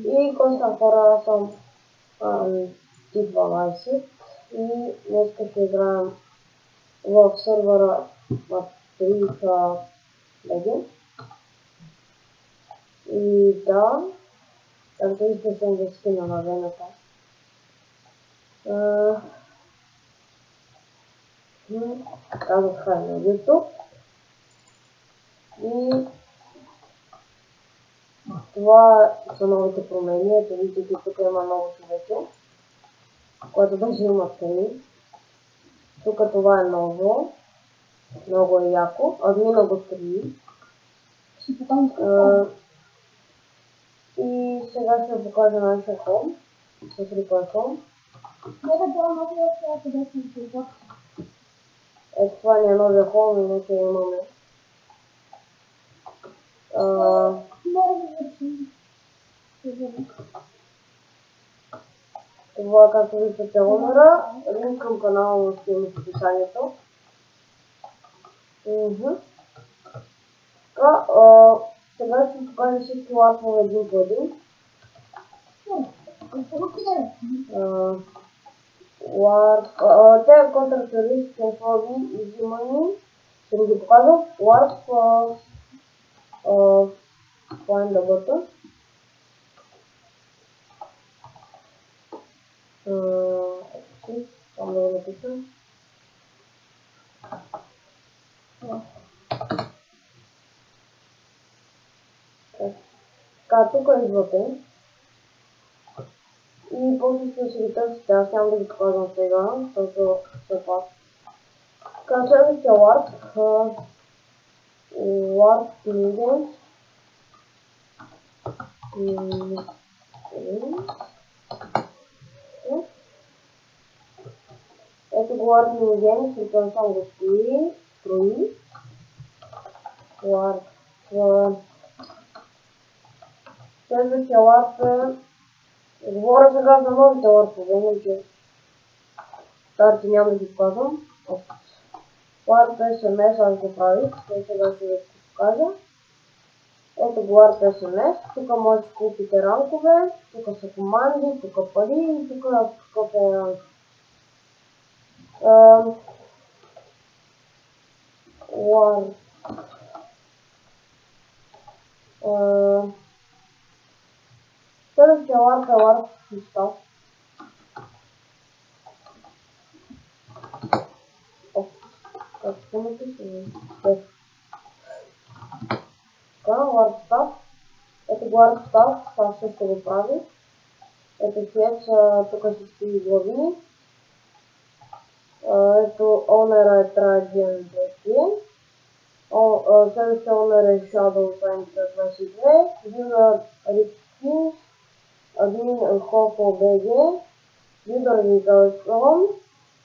И коста хора, аз съм тип 12 и днес ще играем в сервера на 3 BG. И да, както виждате съм за скина на вената. Казах хай на YouTube. И това са новите промени. Ето видите, тук има много човече, което даже има теми. Тук това е ново. Много е яко. Админа го строи. И сега ще покажа нашия хом. С Reaper Home. Ето това ни е новия хом, иначе имаме. Това, както виждате, номера, линк към канала му ще има в описанието. Така, сега ще покажа всички ларпове един по един. Те контртерористични условия изимани. Ще ги покажа. Warp find the button. Там да го напишем. Така, тук идвате. И после ще си ги търсите, аз няма да ги показвам сега, защото все пак. Така, следващия Warp Ingens. Ето го Warp Ingens, защото съм го строи. Warp. Следващия Warp е... Говоря сега за новите ларпове, иначе старите няма да ги показвам. Warp SMS аз го правих, сега ще ви покажа. Ето го Warp SMS, тук може да купите ранкове, тук са команди, тук пари и тук какъв е ранк. Warp. Следващия Warp е Warp Crystal. Какво написано? Така, Warp Staff. Ето Warp Staff, това също го прави. Ето след, тук са стои глави. Ето Owner е Trajan DT. Следващия Owner е Shadow Painter 22. User Rick Kings. Admin Hofo BG. User Vigalstrom.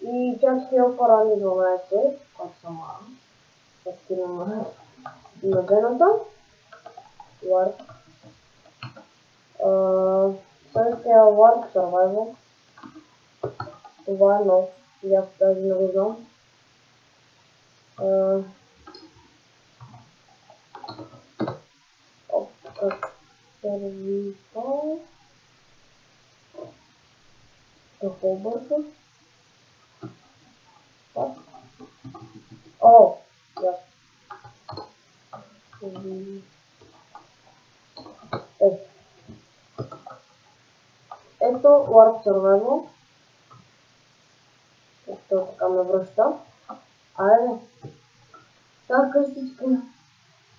И чак хелпара ни 12, който съм аз. Скинам на вената. Warp. Следващия Warp Survival. Това е нов. И аз тази не го знам. Как сервитал. Какво бързо? О, ясно. Ето Warp Survival. Ето така ме връща. Айде. Тази къщичка.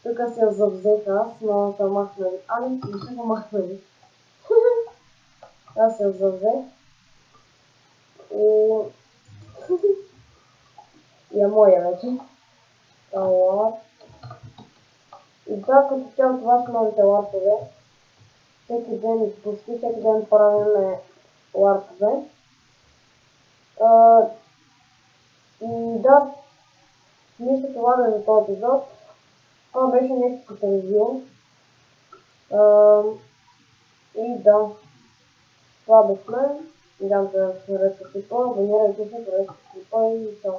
Тук се я завзех аз, но са махнали. Не са го махнали. Аз се я завзех. И е моя вече. И така, като цяло това са новите ларпове. Всеки ден, почти всеки ден правим ларпове. И да, мисля това да е за този епизод. Това беше нещо като ревю. И да, това беше мен. Надявам се да се харесва клипа, абонирайте се, харесва клипа и чао.